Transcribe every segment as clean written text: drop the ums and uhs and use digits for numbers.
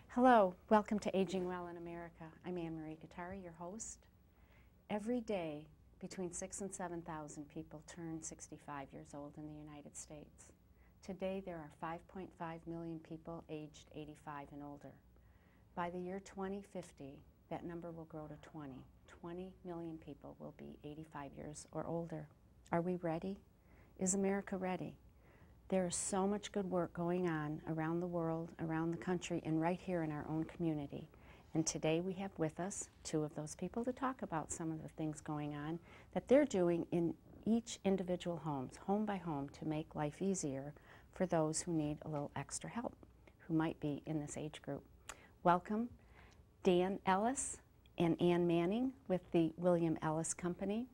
Hello, welcome to Aging Well in America. I'm Anne-Marie Gattari, your host. Every day, between 6,000 and 7,000 people turn 65 years old in the United States. Today, there are 5.5 million people aged 85 and older. By the year 2050, that number will grow to 20. 20 million people will be 85 years or older. Are we ready? Is America ready? There is so much good work going on around the world, around the country, and right here in our own community. And today we have with us two of those people to talk about some of the things going on that they're doing in each individual homes, home by home, to make life easier for those who need a little extra help, who might be in this age group. Welcome, Dan Ellis and Ann Manning with the William Ellis Company.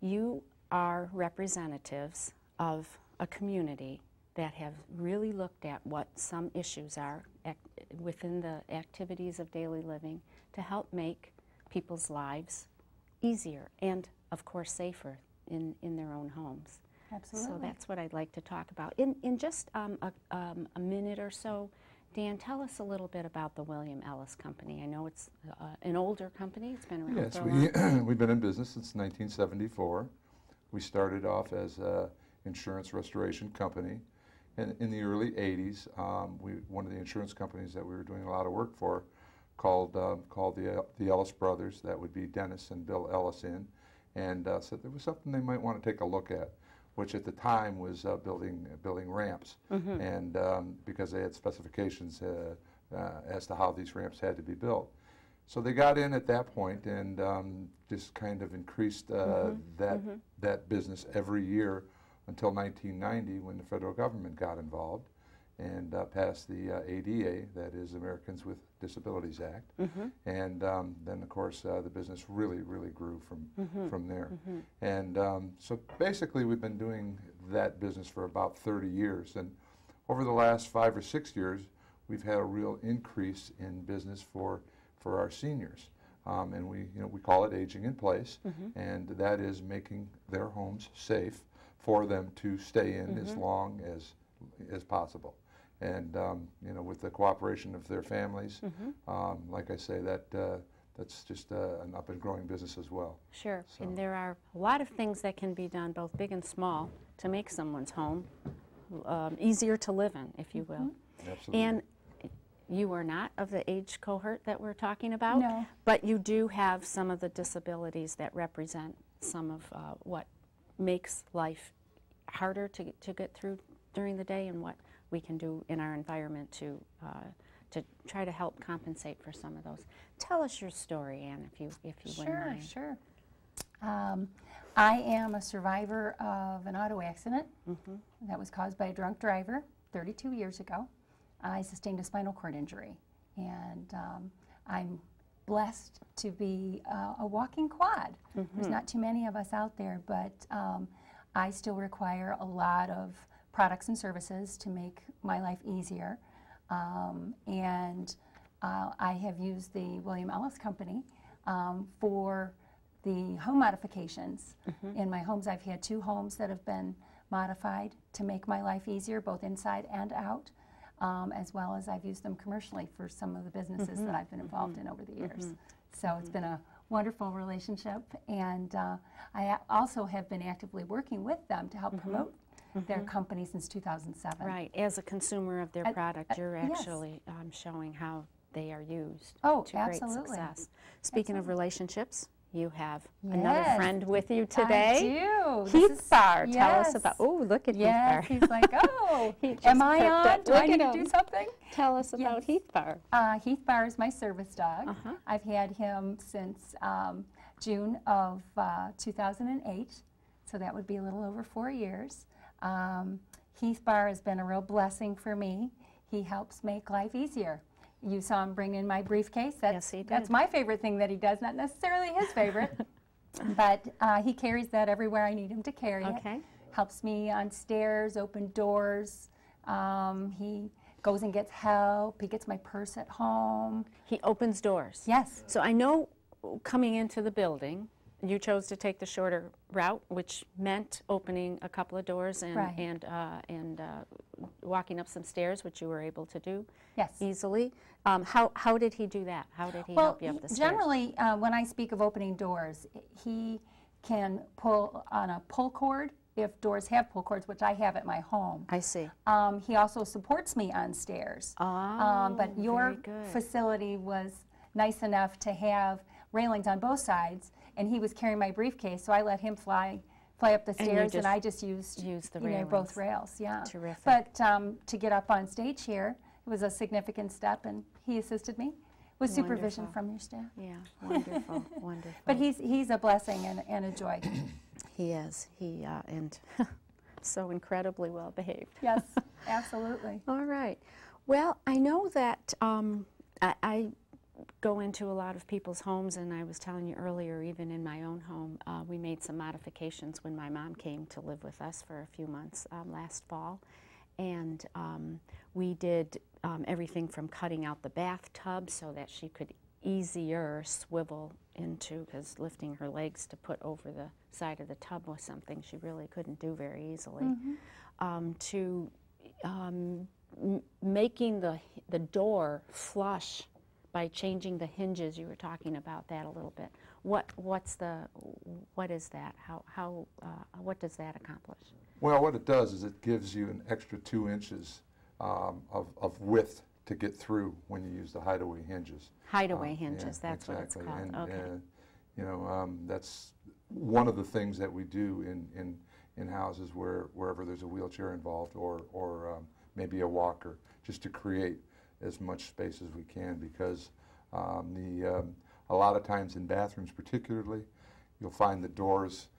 You are representatives of a community that have really looked at what some issues are within the activities of daily living to help make people's lives easier and, of course, safer in their own homes. Absolutely. So that's what I'd like to talk about. In just a minute or so, Dan, tell us a little bit about the William Ellis Company. I know it's an older company. It's been around for a long time. We've been in business since 1974. We started off as an insurance restoration company. And in the early 80s, one of the insurance companies that we were doing a lot of work for called the Ellis Brothers, that would be Dennis and Bill Ellison, and said there was something they might want to take a look at, which at the time was building ramps, and because they had specifications as to how these ramps had to be built. So they got in at that point and just kind of increased that business every year until 1990, when the federal government got involved and passed the ADA, that is Americans with Disabilities Act, and then of course the business really grew from there. And so basically we've been doing that business for about 30 years, and over the last 5 or 6 years we've had a real increase in business for our seniors, and we call it aging in place, and that is making their homes safe for them to stay in as long as possible, and with the cooperation of their families, like I say, that's just an up and growing business as well. Sure, So. and there are a lot of things that can be done, both big and small, to make someone's home easier to live in, if you will. Absolutely. And you are not of the age cohort that we're talking about, No. but you do have some of the disabilities that represent some of what makes life harder to get through during the day, and what we can do in our environment to try to help compensate for some of those. Tell us your story, Anne, if you wouldn't mind. Sure. I am a survivor of an auto accident that was caused by a drunk driver 32 years ago. I sustained a spinal cord injury, and I'm blessed to be a walking quad. There's not too many of us out there, but I still require a lot of products and services to make my life easier. And I have used the William Ellis Company for the home modifications. In my homes, I've had 2 homes that have been modified to make my life easier, both inside and out, as well as I've used them commercially for some of the businesses that I've been involved in over the years. So it's been a wonderful relationship, and I also have been actively working with them to help promote their company since 2007. Right, as a consumer of their product, you're yes. actually showing how they are used Oh, to absolutely. great success. Speaking of relationships, you have Yes. another friend with you today. I do. Heath Barr, tell us yes. about, oh, look at Yes, Heath he's like, oh, He just am I perked on? up. Do I Look need at to him. do something? Tell us about Yes. Heath Barr. Heath Barr is my service dog. I've had him since June of 2008, so that would be a little over 4 years. Heath Barr has been a real blessing for me. He helps make life easier. You saw him bring in my briefcase. Yes, he did. That's my favorite thing that he does, not necessarily his favorite. But he carries that everywhere I need him to carry it. Okay. Helps me on stairs, open doors. He goes and gets help. He gets my purse at home. He opens doors. Yes. So I know coming into the building, you chose to take the shorter route, which meant opening a couple of doors and Right. and walking up some stairs, which you were able to do Yes. easily. How did he do that? How did he help you up the stairs? Generally, when I speak of opening doors, he can pull on a pull cord if doors have pull cords, which I have at my home. I see. He also supports me on stairs. But your very good. facility was nice enough to have railings on both sides, and he was carrying my briefcase, so I let him fly up the stairs, and I just used the both rails. Yeah. Terrific. But to get up on stage here, it was a significant step, and he assisted me with supervision Wonderful. from your staff. Yeah, wonderful, wonderful. But he's a blessing and a joy. He is. And so incredibly well behaved. Yes, absolutely. All right. Well, I know that I go into a lot of people's homes, and I was telling you earlier, even in my own home, we made some modifications when my mom came to live with us for a few months last fall. And we did everything from cutting out the bathtub so that she could easier swivel into, because lifting her legs to put over the side of the tub was something she really couldn't do very easily, to making the door flush by changing the hinges. You were talking about that a little bit. What is that? What does that accomplish? Well, what it does is it gives you an extra 2 inches of width to get through when you use the hideaway hinges. Hideaway hinges, yeah, that's exactly. what it's called. And, okay. That's one of the things that we do in houses wherever there's a wheelchair involved or maybe a walker, just to create as much space as we can, because a lot of times in bathrooms particularly, you'll find the doors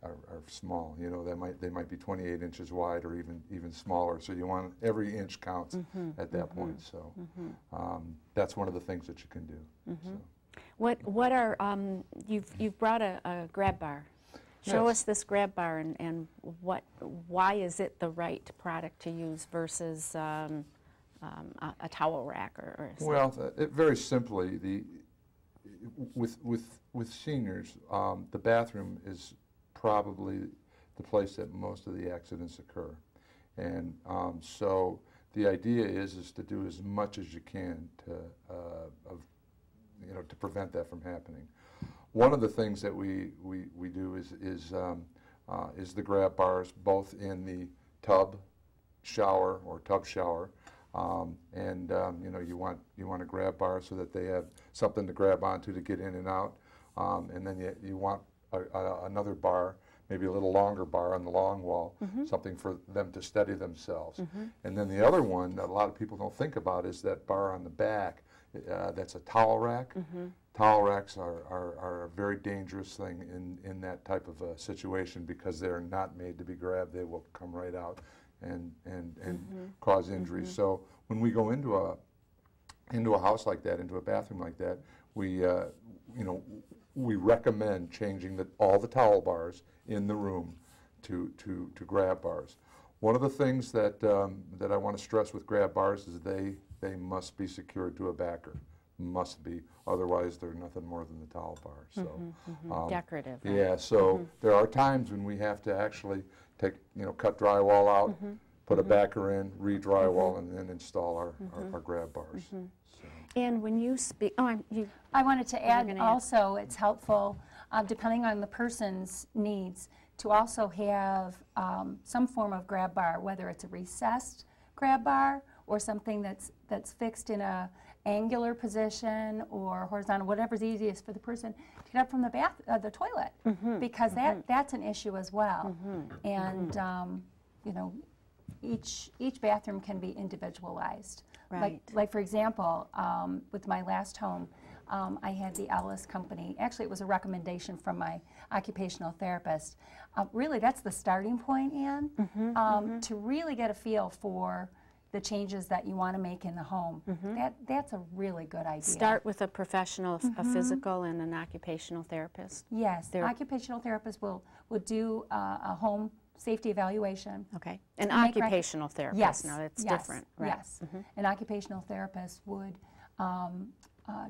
are small. You know, they might be 28 inches wide or even smaller. So you want every inch counts at that point. So that's one of the things that you can do. So. What are you've brought a grab bar? Show Yes. us this grab bar and why is it the right product to use versus a towel rack or something? Well, very simply, with seniors, the bathroom is probably the place that most of the accidents occur, and so the idea is to do as much as you can to prevent that from happening. One of the things that we do is the grab bars, both in the tub shower or tub shower, and you want a grab bar so that they have something to grab onto to get in and out, and then you want another bar, maybe a little longer bar on the long wall, something for them to steady themselves. And then the other one that a lot of people don't think about is that bar on the back. That's a towel rack. Towel racks are a very dangerous thing in that type of a situation, because they're not made to be grabbed. They will come right out and cause injuries. So when we go into a house like that, into a bathroom like that, we recommend changing all the towel bars in the room to grab bars. One of the things that I want to stress with grab bars is they must be secured to a backer. Must be, otherwise they're nothing more than the towel bar. So decorative. Right? Yeah. So there are times when we have to actually cut drywall out, put a backer in, re-drywall, and then install our grab bars. So. And when you speak, I wanted to add also, it's helpful, depending on the person's needs, to also have some form of grab bar, whether it's a recessed grab bar or something that's fixed in a angular position or horizontal, whatever's easiest for the person to get up from the toilet, because that's an issue as well. And each bathroom can be individualized. Right. Like for example, with my last home, I had the Ellis Company. Actually, it was a recommendation from my occupational therapist. Really, that's the starting point, Anne, to really get a feel for the changes that you want to make in the home. That's a really good idea. Start with a professional, a physical and an occupational therapist. Yes, the occupational therapist will do a home safety evaluation. Okay, an occupational therapist. Yes. Now that's different, right? Yes, an occupational therapist would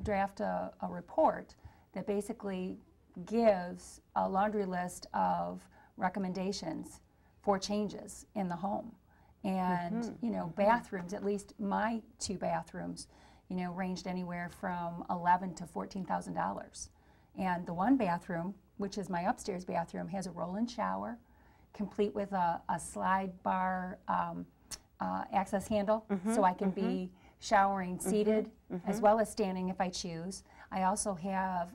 draft a report that basically gives a laundry list of recommendations for changes in the home. And, you know, bathrooms, at least my 2 bathrooms, you know, ranged anywhere from $11,000 to $14,000. And the 1 bathroom, which is my upstairs bathroom, has a roll-in shower, complete with a slide bar access handle, so I can be showering seated as well as standing if I choose. I also have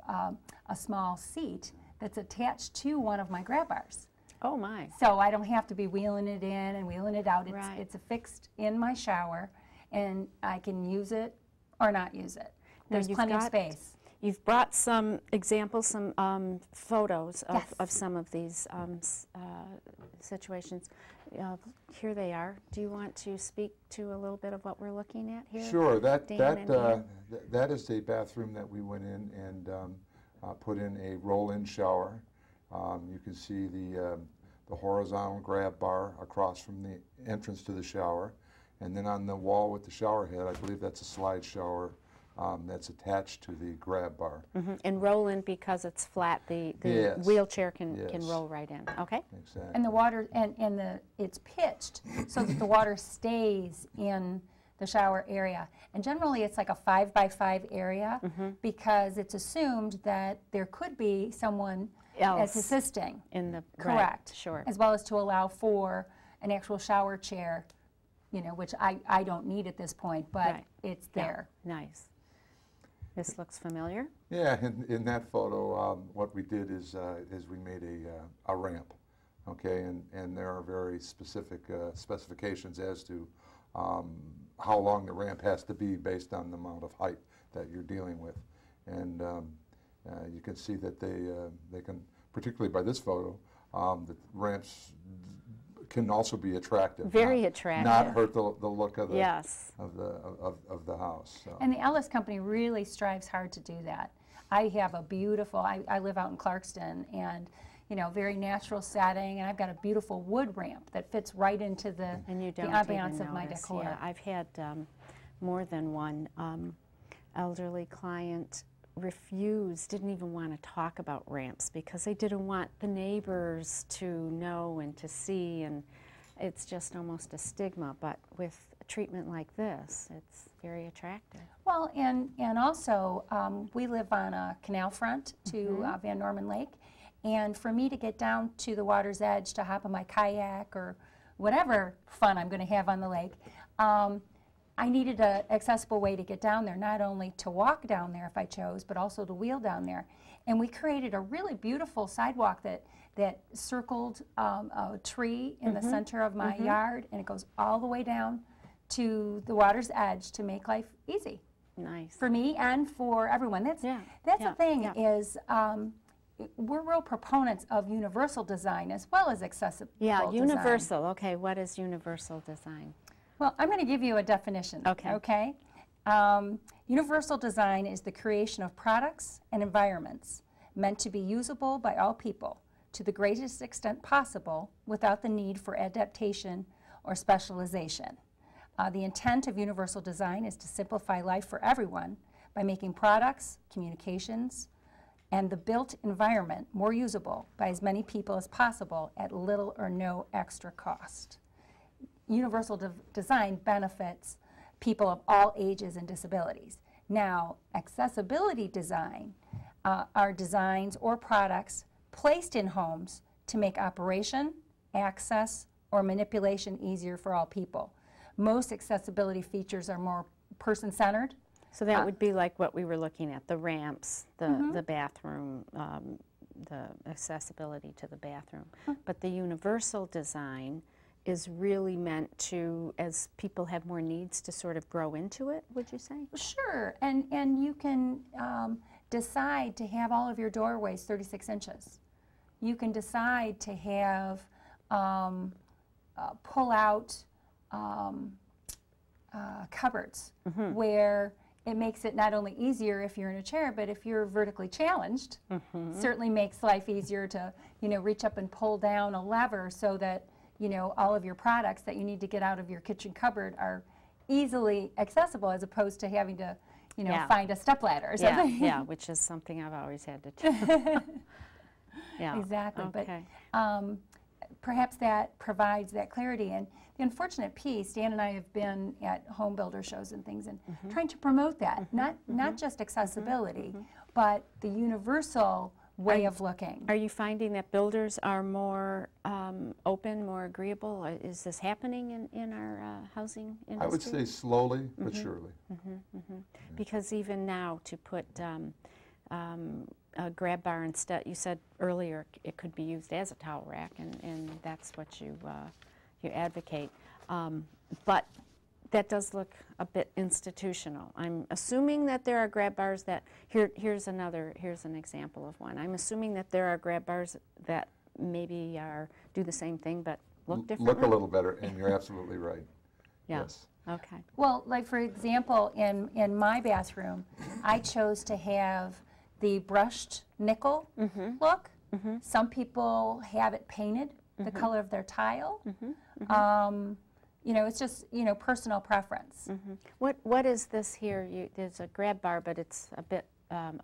a small seat that's attached to one of my grab bars. Oh my. So I don't have to be wheeling it in and wheeling it out. Right. It's affixed in my shower, and I can use it or not use it. There's plenty of space. You've brought some examples, some photos of, Yes. of some of these situations. Here they are. Do you want to speak to a little bit of what we're looking at here? Sure. That is a bathroom that we went in and put in a roll-in shower. You can see the horizontal grab bar across from the entrance to the shower, and then on the wall with the shower head, I believe that's a slide shower that's attached to the grab bar. And roll in because it's flat. The Yes. wheelchair can Yes. roll right in. Okay. Exactly. And the water, it's pitched so that the water stays in the shower area. And generally it's like a 5 by 5 area because it's assumed that there could be someone Else as assisting. in the Correct. Right, sure. As well as to allow for an actual shower chair, you know, which I don't need at this point, but Right. it's there. Nice. This looks familiar. Yeah, in that photo, what we did is we made a ramp, okay, and there are very specific specifications as to how long the ramp has to be based on the amount of height that you're dealing with, and you can see that they can, particularly by this photo, the ramps can also be attractive. Very attractive. Not hurt the look of the Yes. of the house. So. And the Ellis Company really strives hard to do that. I have a beautiful, I live out in Clarkston, and you know, very natural setting, and I've got a beautiful wood ramp that fits right into the ambiance of my decor. Yeah, I've had more than one elderly client didn't even want to talk about ramps because they didn't want the neighbors to know and to see, and it's just almost a stigma. But with a treatment like this, it's very attractive. Well, and also we live on a canal front to Van Norman Lake, and for me to get down to the water's edge to hop on my kayak or whatever fun I'm going to have on the lake, I needed an accessible way to get down there, not only to walk down there if I chose, but also to wheel down there. And we created a really beautiful sidewalk that circled a tree in the center of my yard, and it goes all the way down to the water's edge to make life easy. Nice. For me and for everyone. That's the thing is we're real proponents of universal design as well as accessible Yeah, design. universal. Okay, what is universal design? Well, I'm going to give you a definition. Okay. Universal design is the creation of products and environments meant to be usable by all people to the greatest extent possible without the need for adaptation or specialization. The intent of universal design is to simplify life for everyone by making products, communications, and the built environment more usable by as many people as possible at little or no extra cost. Universal design benefits people of all ages and disabilities. Now, accessibility design are designs or products placed in homes to make operation, access, or manipulation easier for all people. Most accessibility features are more person-centered. So that would be like what we were looking at, the ramps, the bathroom, the accessibility to the bathroom. But the universal design is really meant to, as people have more needs, to sort of grow into it, would you say? Sure, and you can decide to have all of your doorways 36 inches. You can decide to have pull-out cupboards where it makes it not only easier if you're in a chair, but if you're vertically challenged, certainly makes life easier to, you know, reach up and pull down a lever so that, you know, all of your products that you need to get out of your kitchen cupboard are easily accessible, as opposed to having to, you know, Yeah. find a stepladder or Yeah, something. yeah, which is something I've always had to do. Yeah. Exactly. Okay. But perhaps that provides that clarity. And the unfortunate piece, Dan and I have been at home builder shows and things and trying to promote that, not just accessibility, but the universal way of looking. Are you finding that builders are more open, more agreeable? Is this happening in our housing industry? I would say slowly but surely. Because even now, to put a grab bar instead, you said earlier it could be used as a towel rack, and that's what you advocate. But that does look a bit institutional. I'm assuming that there are grab bars that, here's an example of one. I'm assuming that there are grab bars that maybe do the same thing but look different. Look a little better, and you're absolutely right. Yeah. Yes. Okay. Well, like for example, in my bathroom, I chose to have the brushed nickel look. Some people have it painted the color of their tile. You know, it's just, you know, personal preference. What is this here? There's a grab bar, but it's a bit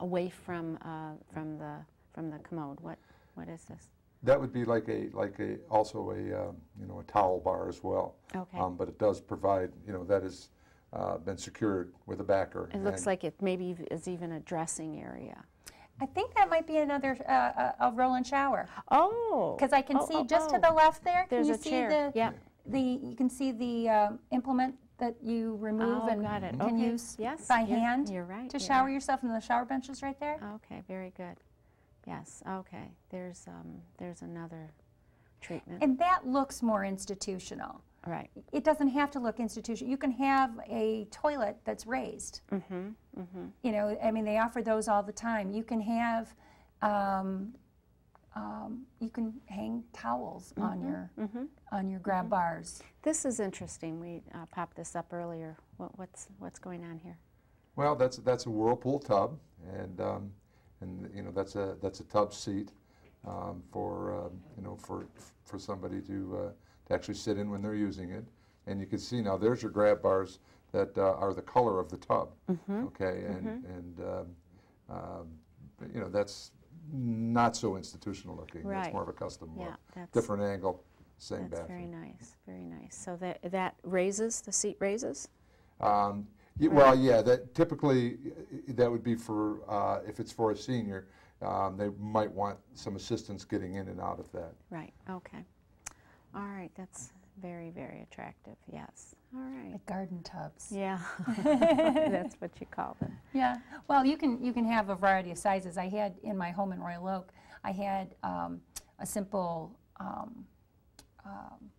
away from the commode. What is this? That would be also a you know, a towel bar as well. Okay. But it does provide, you know, that has been secured with a backer. It looks like it maybe is even a dressing area. I think that might be another a roll-in shower. Oh. Because I can see just to the left there. There's can a you see chair. the you can see the implement that you remove and got it. can Okay. use Yes, by you're- hand you're right, to you're shower right. yourself, and the shower bench is right there. Okay, very good. Yes. Okay. There's another treatment. And that looks more institutional. Right. It doesn't have to look institutional. You can have a toilet that's raised. You know, I mean, they offer those all the time. You can have, you can hang towels on your grab bars. This is interesting. We popped this up earlier. What's going on here? Well, that's a Whirlpool tub, and you know, that's a tub seat for you know, for somebody to actually sit in when they're using it. And you can see now there's your grab bars that are the color of the tub. Okay, and you know, that's not so institutional looking. Right. It's more of a custom look. Yeah, Different angle, same that's bathroom. very nice. Very nice. So that raises, the seat raises? Well, yeah, that typically that would be for if it's for a senior, they might want some assistance getting in and out of that. Right. Okay. All right. That's very, very attractive. Yes. All right. Like garden tubs. Yeah. That's what you call them. Yeah. Well, you can have a variety of sizes. I had in my home in Royal Oak, I had a simple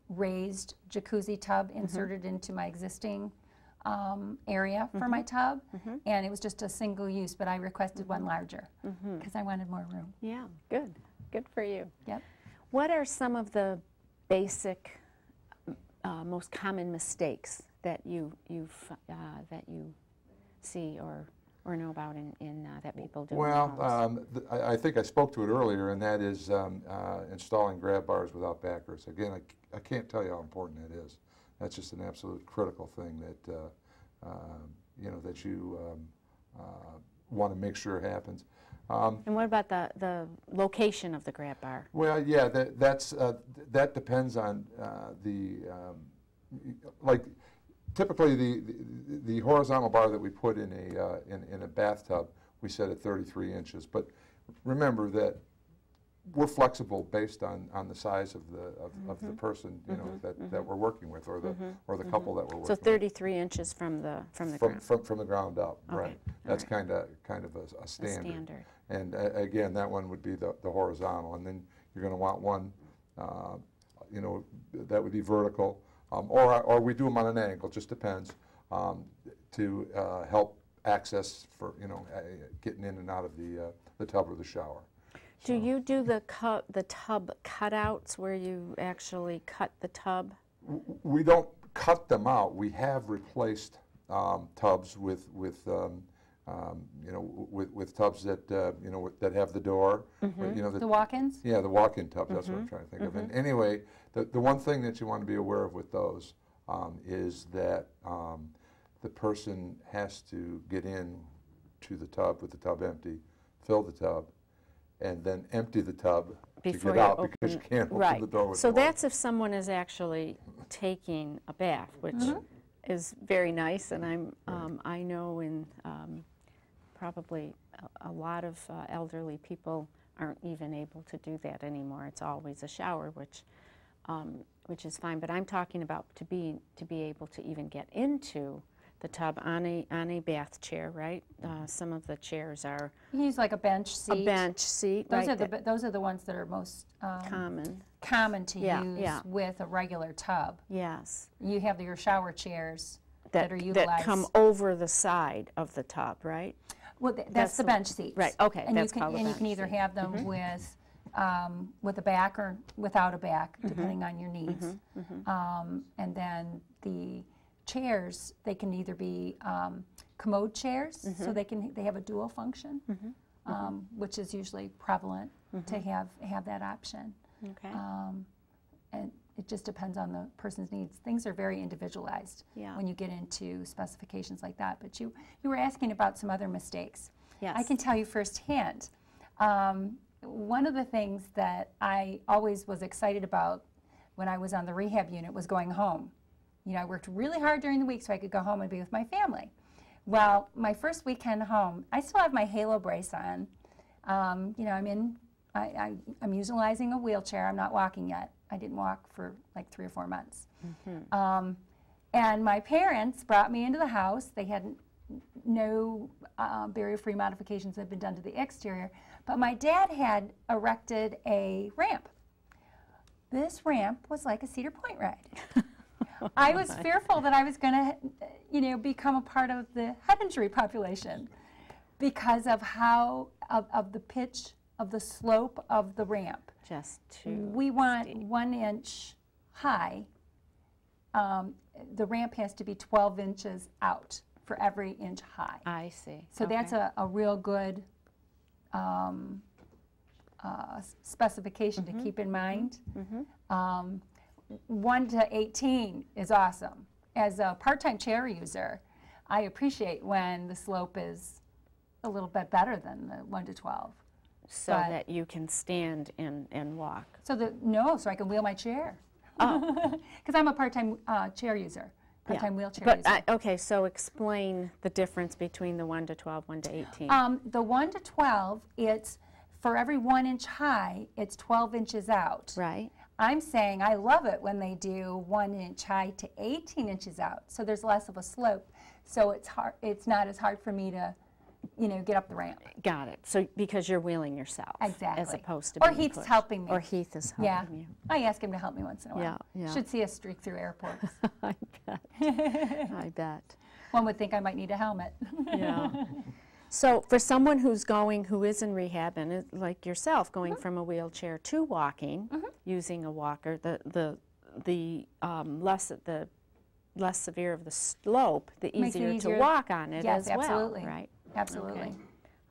raised jacuzzi tub inserted into my existing area for my tub, and it was just a single use, but I requested one larger because I wanted more room. Yeah. Good. Good for you. Yep. What are some of the basic, most common mistakes that you see or know about in that people do? Well, I think I spoke to it earlier, and that is installing grab bars without backers. Again, I can't tell you how important that is. That's just an absolute critical thing that you know, that you want to make sure happens. And what about the location of the grab bar? Well, yeah, that depends on like typically the horizontal bar that we put in a bathtub, we set at 33 inches. But remember that we're flexible based on the size of the person, you know, that we're working with, or the couple that we're working So with. 33 inches from the ground. From the ground up, Okay. right? That's All right. kind of a standard. A standard. And again, that one would be the horizontal, and then you're going to want one, you know, that would be vertical, or we do them on an angle, just depends, to help access for, you know, getting in and out of the tub or the shower. Do you do the tub cutouts where you actually cut the tub? We don't cut them out. We have replaced tubs with you know, with tubs that you know, that have the door. You know, The walk-ins? Yeah, the walk-in tubs. That's what I'm trying to think of. And anyway, the one thing that you want to be aware of with those is that the person has to get in to the tub with the tub empty, fill the tub, and then empty the tub Before to get out you because you open- can't right. open the door with So water. that's if someone is actually taking a bath, which is very nice, and I know in probably a lot of elderly people aren't even able to do that anymore. It's always a shower, which is fine. But I'm talking about to be able to even get into the tub on a bath chair, right? Some of the chairs are You can use like a bench seat. a bench seat. Those right, are those are the ones that are most common. to Yeah, use yeah. with a regular tub. Yes. You have your shower chairs that are utilized. That come over the side of the tub, right? Well, that's the bench seats. Right, okay, And that's you can, called a and you bench can either seat. have them with a back or without a back, depending on your needs. And then the chairs, they can either be commode chairs, so they have a dual function, which is usually prevalent to have that option. Okay. And it just depends on the person's needs. Things are very individualized Yeah. when you get into specifications like that. But you were asking about some other mistakes. Yes. I can tell you firsthand. One of the things that I always was excited about when I was on the rehab unit was going home. You know, I worked really hard during the week so I could go home and be with my family. Well, my first weekend home, I still have my Halo brace on. You know, I'm utilizing a wheelchair. I'm not walking yet. I didn't walk for like 3 or 4 months. And my parents brought me into the house. They had no barrier-free modifications that had been done to the exterior, but my dad had erected a ramp. This ramp was like a Cedar Point ride. I was fearful that I was going to, you know, become a part of the head injury population because of how, of the pitch, of the slope of the ramp. Just too We want steep. 1 inch high. The ramp has to be 12 inches out for every inch high. I see. So Okay. that's a real good specification to keep in mind. 1 to 18 is awesome. As a part-time chair user, I appreciate when the slope is a little bit better than the 1 to 12. So but- that you can stand and walk. So so I can wheel my chair. Oh. Because I'm a part-time chair user, part-time wheelchair But user. okay, so explain the difference between the 1 to 12, 1 to 18. The 1 to 12, it's for every 1 inch high, it's 12 inches out. Right. I'm saying I love it when they do 1 inch high to 18 inches out. So there's less of a slope. So it's not as hard for me to, you know, get up the ramp. Got it. So because you're wheeling yourself. Exactly. As opposed to Or being Heath's pushed. helping me. Or Heath is helping Yeah. you. I ask him to help me once in a while. Yeah, yeah. Should see us streak through airports. I bet. I bet. One would think I might need a helmet. Yeah. So for someone who is in rehab and is like yourself, going from a wheelchair to walking, using a walker, the less severe of the slope, the Makes it easier to easier. walk on it Yes, as well, absolutely. right? Absolutely. Okay.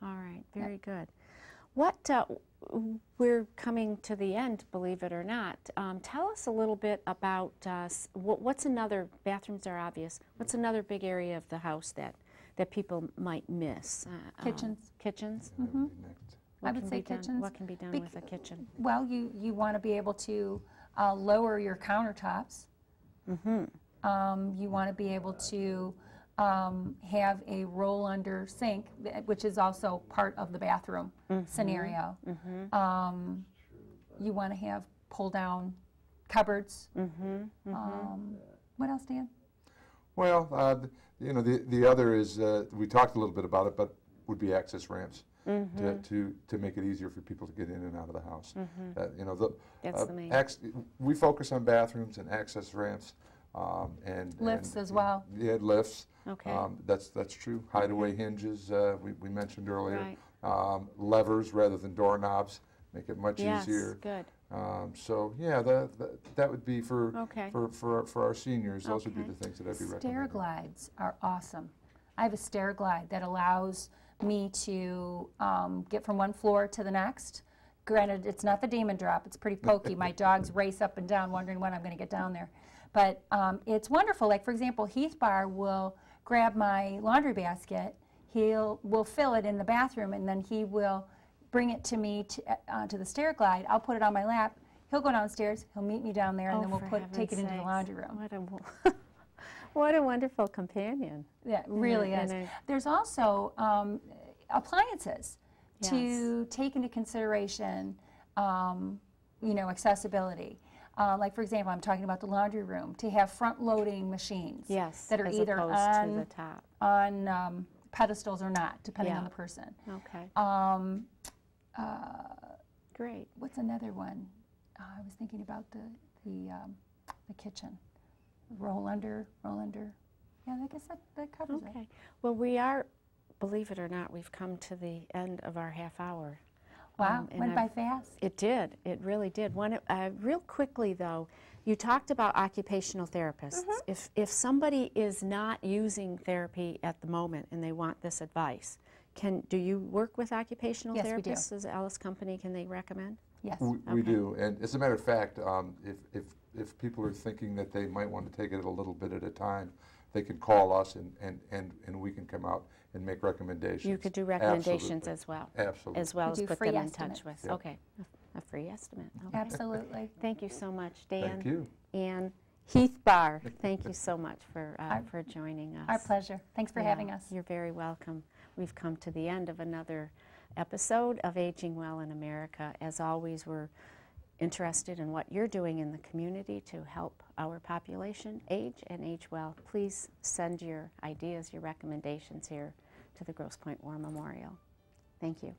All right, very good. What we're coming to the end, believe it or not. Tell us a little bit about what's another. Bathrooms are obvious. What's another big area of the house that people might miss? Kitchens. Kitchens. That would be next. I would say kitchens. What can be done with a kitchen? Well, you want to be able to lower your countertops. You want to be able to have a roll-under sink, which is also part of the bathroom scenario. You want to have pull-down cupboards. What else, Dan? Well, you know, the other is, we talked a little bit about it, but would be access ramps to make it easier for people to get in and out of the house. You know, That's the main. We focus on bathrooms and access ramps. And Lifts as well. Yeah, lifts. Okay. That's true. Hideaway hinges, we mentioned earlier. Right. Levers rather than doorknobs make it much Yes, easier. good. So yeah, that would be for our seniors. Those would be Okay. the things that I'd be Stair recommending. glides are awesome. I have a stair glide that allows me to get from one floor to the next. Granted, it's not the demon drop. It's pretty pokey. My dogs race up and down wondering when I'm going to get down there. But it's wonderful. Like, for example, Heath Bar will grab my laundry basket, we'll fill it in the bathroom, and then he will bring it to me to the stair glide. I'll put it on my lap. He'll go downstairs. He'll meet me down there, and then we'll take it into the laundry room. What a wonderful companion. Yeah, it really is. There's also appliances to take into consideration, you know, accessibility. Like, for example, I'm talking about the laundry room, to have front-loading machines that are either to the top. on pedestals or not, depending on the person. Okay. Great. What's another one? I was thinking about the kitchen. Roll under. Yeah, I guess that covers it. Okay. Well, we are, believe it or not, we've come to the end of our half hour. Wow, went by fast. It did. It really did. Real quickly, though, you talked about occupational therapists. If somebody is not using therapy at the moment and they want this advice, do you work with occupational therapists? Yes, we do. As Ellis Company, can they recommend? Yes. We do. And as a matter of fact, if people are thinking that they might want to take it a little bit at a time, they can call us and we can come out and make recommendations. You could do recommendations as well. Absolutely. As well as put them in touch with. Yep. Okay. A free estimate. Okay. Absolutely. Thank you so much, Dan. Thank you. And Heath Barr, thank you so much for joining us. Our pleasure. Thanks for having us. You're very welcome. We've come to the end of another episode of Aging Well in America. As always, we're interested in what you're doing in the community to help our population age and age well. Please send your ideas, your recommendations here to the Grosse Pointe War Memorial. Thank you.